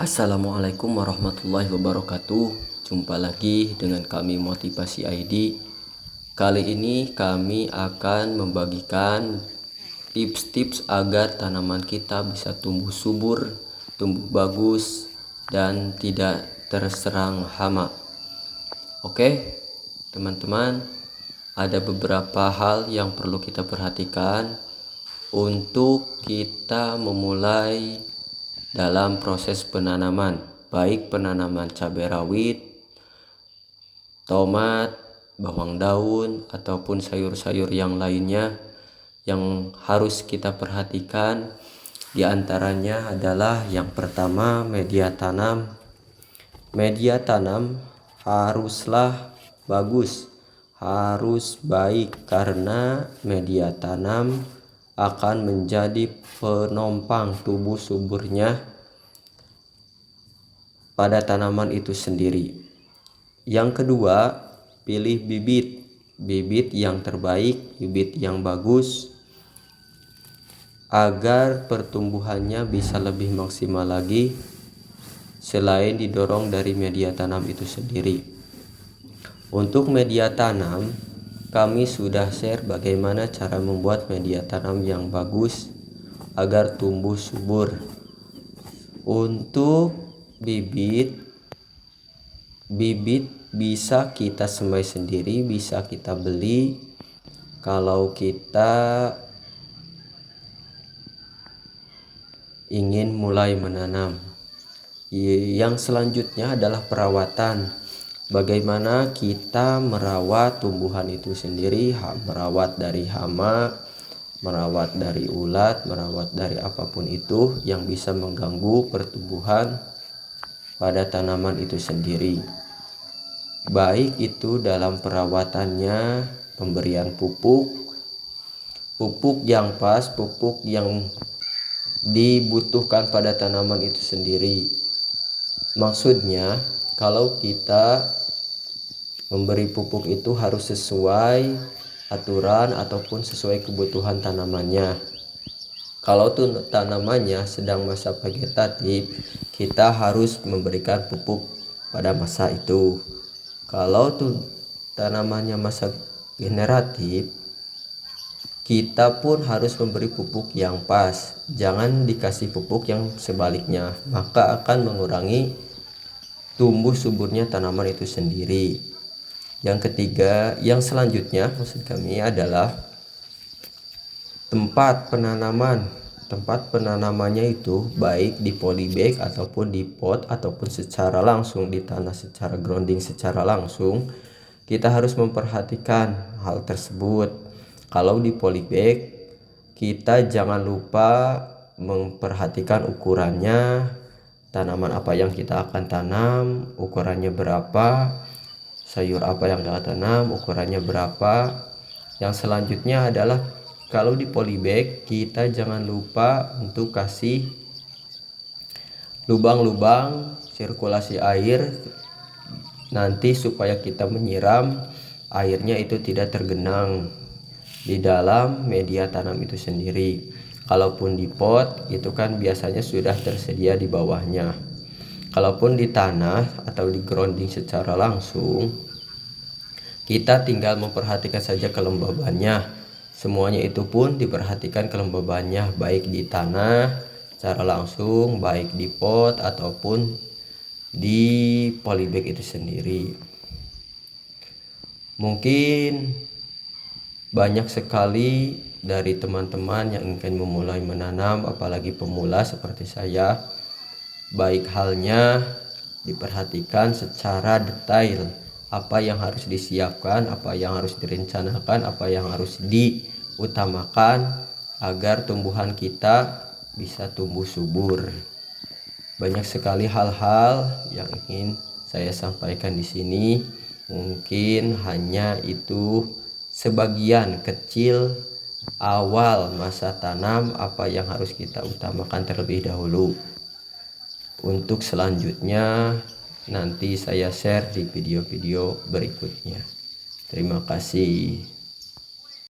Assalamualaikum warahmatullahi wabarakatuh. Jumpa lagi dengan kami Motivasi ID. Kali ini kami akan membagikan tips-tips agar tanaman kita bisa tumbuh subur, tumbuh bagus, dan tidak terserang hama. Oke, teman-teman, ada beberapa hal yang perlu kita perhatikan untuk kita memulai dalam proses penanaman, baik penanaman cabai rawit, tomat, bawang daun, ataupun sayur-sayur yang lainnya. Yang harus kita perhatikan diantaranya adalah yang pertama, media tanam. Media tanam haruslah bagus, harus baik, karena media tanam akan menjadi penopang tumbuh suburnya pada tanaman itu sendiri. Yang kedua, pilih bibit yang terbaik, bibit yang bagus, agar pertumbuhannya bisa lebih maksimal lagi, selain didorong dari media tanam itu sendiri. Untuk media tanam, kami sudah share bagaimana cara membuat media tanam yang bagus agar tumbuh subur. Untuk bibit bisa kita semai sendiri, bisa kita beli kalau kita ingin mulai menanam. Yang selanjutnya adalah perawatan. Bagaimana kita merawat tumbuhan itu sendiri, merawat dari hama, merawat dari ulat, merawat dari apapun itu yang bisa mengganggu pertumbuhan pada tanaman itu sendiri. Baik itu dalam perawatannya, pemberian pupuk yang pas, pupuk yang dibutuhkan pada tanaman itu sendiri. Maksudnya, kalau kita memberi pupuk itu harus sesuai aturan ataupun sesuai kebutuhan tanamannya. Kalau tanamannya sedang masa vegetatif, kita harus memberikan pupuk pada masa itu. Kalau tanamannya masa generatif, kita pun harus memberi pupuk yang pas. Jangan dikasih pupuk yang sebaliknya, maka akan mengurangi tumbuh suburnya tanaman itu sendiri. Yang ketiga, yang selanjutnya maksud kami adalah tempat penanamannya itu baik di polybag ataupun di pot ataupun secara langsung di tanah, secara grounding secara langsung. Kita harus memperhatikan hal tersebut. Kalau di polybag, kita jangan lupa memperhatikan ukurannya, tanaman apa yang kita akan tanam, ukurannya berapa, sayur apa yang kita tanam, ukurannya berapa. Yang selanjutnya adalah kalau di polybag, kita jangan lupa untuk kasih lubang-lubang sirkulasi air, nanti supaya kita menyiram airnya itu tidak tergenang di dalam media tanam itu sendiri. Kalaupun di pot, itu kan biasanya sudah tersedia di bawahnya. Kalaupun di tanah atau di grounding secara langsung, kita tinggal memperhatikan saja kelembabannya. Semuanya itu pun diperhatikan kelembabannya, baik di tanah secara langsung, baik di pot ataupun di polybag itu sendiri. Mungkin banyak sekali dari teman-teman yang ingin memulai menanam, apalagi pemula seperti saya, baik halnya diperhatikan secara detail apa yang harus disiapkan, apa yang harus direncanakan, apa yang harus diutamakan agar tumbuhan kita bisa tumbuh subur. Banyak sekali hal-hal yang ingin saya sampaikan di sini. Mungkin hanya itu sebagian kecil awal masa tanam apa yang harus kita utamakan terlebih dahulu. Untuk selanjutnya nanti saya share di video-video berikutnya. Terima kasih.